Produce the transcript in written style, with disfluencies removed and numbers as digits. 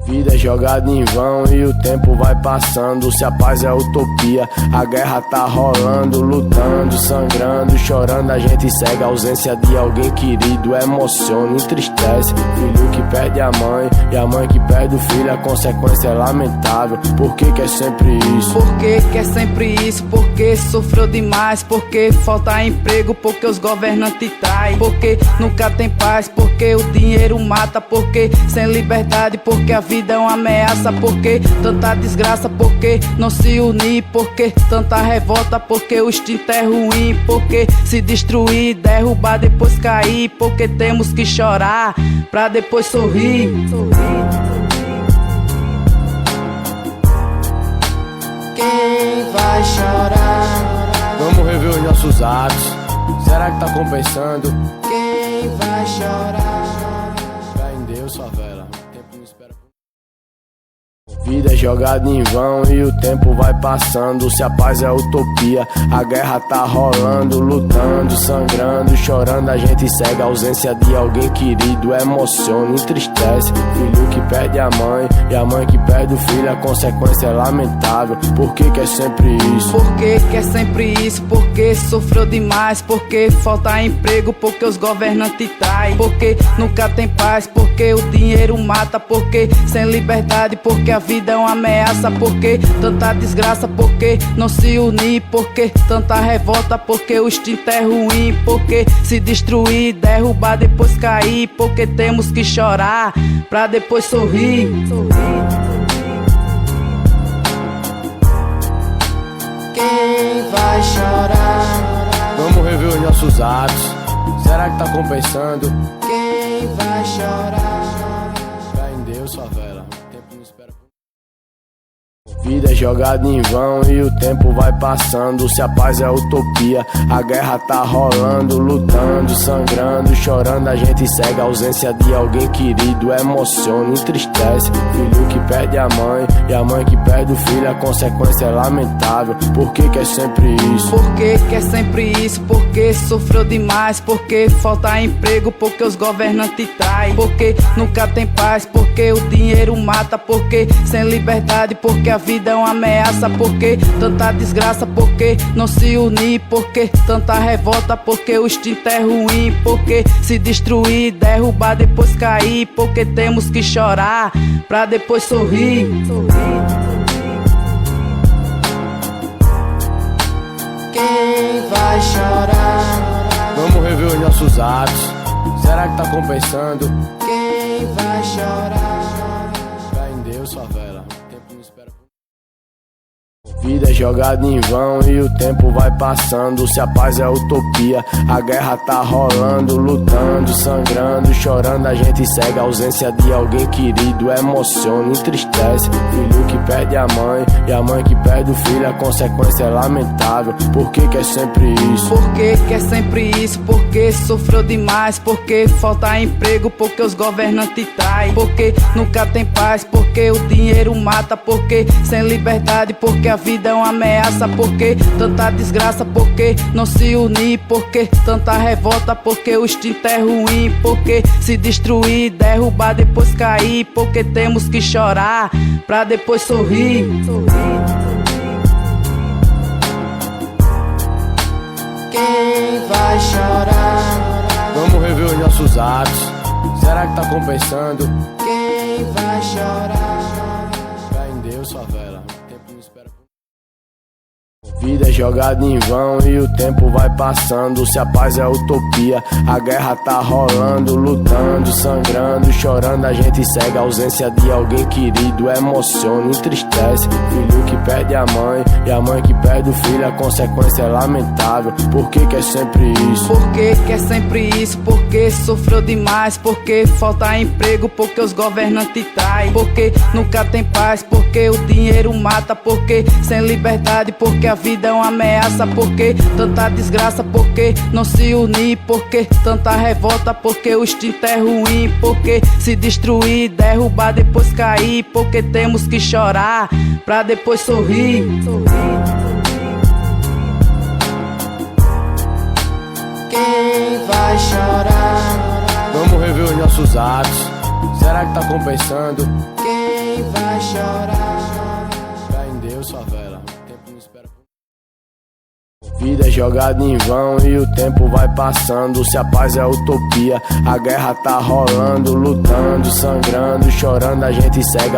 Vida é jogada em vão e o tempo vai passando. Se a paz é utopia, a guerra tá rolando. Lutando, sangrando, chorando, a gente segue. A ausência de alguém querido emociona, entristece. Filho que perde a mãe e a mãe que perde o filho, a consequência é lamentável. Por que é sempre isso? Por que é sempre isso? Porque sofreu demais, porque falta emprego, porque os governantes traem, porque nunca tem paz, porque o dinheiro mata, porque sem liberdade, porque a vida é uma ameaça, porque tanta desgraça, porque não se unir, porque tanta revolta, porque o instinto é ruim, porque se destruir, derrubar, depois cair, porque temos que chorar pra depois sorrir. Quem vai chorar? Vamos rever os nossos atos. Será que tá compensando? Quem vai chorar? Fé em Deus, favela. O tempo não espera. Vida é jogada em vão e o tempo vai passando. Se a paz é utopia, a guerra tá rolando. Lutando, sangrando, chorando, a gente segue. A ausência de alguém querido emociona, entristece. Filho que perde a mãe e a mãe que perde o filho, a consequência é lamentável. Por que é sempre isso? Por que é sempre isso? Porque sofreu demais, porque falta emprego, porque os governantes traem, porque nunca tem paz, porque o dinheiro mata, porque sem liberdade, porque a vida é uma ameaça, porque tanta desgraça, porque não se unir, porque tanta revolta, porque o instinto é ruim, porque se destruir, derrubar, depois cair, porque temos que chorar pra depois sorrir. Quem vai chorar? Vamos rever os nossos atos. Será que tá compensando? Quem vai chorar? Fé em Deus, favela. O tempo não espera. Vida é jogada em vão e o tempo vai passando. Se a paz é utopia, a guerra tá rolando. Lutando, sangrando, chorando, a gente segue. A ausência de alguém querido emociona, entristece. Filho que perde a mãe e a mãe que perde o filho, a consequência é lamentável. Por que é sempre isso? Por que é sempre isso? Porque sofreu demais, porque falta emprego, porque os governantes traem, porque nunca tem paz, porque o dinheiro mata, porque sem liberdade, porque a vida é uma ameaça, porque tanta desgraça, porque não se unir, porque tanta revolta, porque o instinto é ruim, porque se destruir, derrubar, depois cair, porque temos que chorar pra depois sorrir. Quem vai chorar? Vamos rever os nossos atos. Será que tá compensando? Quem vai chorar? Fé em Deus, favela. O tempo não espera. Vida é jogada em vão e o tempo vai passando. Se a paz é utopia, a guerra tá rolando. Lutando, sangrando, chorando, a gente segue. A ausência de alguém querido emociona, entristece. Filho que perde a mãe e a mãe que perde o filho, a consequência é lamentável. Por que é sempre isso? Por que é sempre isso? Porque sofreu demais, porque falta emprego, porque os governantes traem, porque nunca tem paz, porque o dinheiro mata, porque sem liberdade, porque a vida é uma ameaça, porque tanta desgraça, porque não se unir, porque tanta revolta, porque o instinto é ruim, porque se destruir, derrubar, depois cair, porque temos que chorar pra depois sorrir. Quem vai chorar? Vamos rever os nossos atos. Será que tá compensando? Quem vai chorar? Fé em Deus, favela. O tempo não espera. Vida é jogada em vão e o tempo vai passando. Se a paz é utopia, a guerra tá rolando. Lutando, sangrando, chorando, a gente segue. A ausência de alguém querido emociona, entristece. Filho que perde a mãe e a mãe que perde o filho, a consequência é lamentável. Por que é sempre isso? Por que é sempre isso? Porque sofreu demais, porque falta emprego, porque os governantes traem, porque nunca tem paz, porque o dinheiro mata, porque sem liberdade, porque a vida é uma ameaça, porque tanta desgraça, porque não se unir, porque tanta revolta, porque o instinto é ruim, porque se destruir, derrubar, depois cair, porque temos que chorar pra depois sorrir. Quem vai chorar? Vamos rever os nossos atos. Será que tá compensando? Quem quem vai chorar. Fé em Deus, favela, o tempo não espera por... Vida é jogada em vão e o tempo vai passando. Se a paz é utopia, a guerra tá rolando, lutando, sangrando, chorando, a gente segue.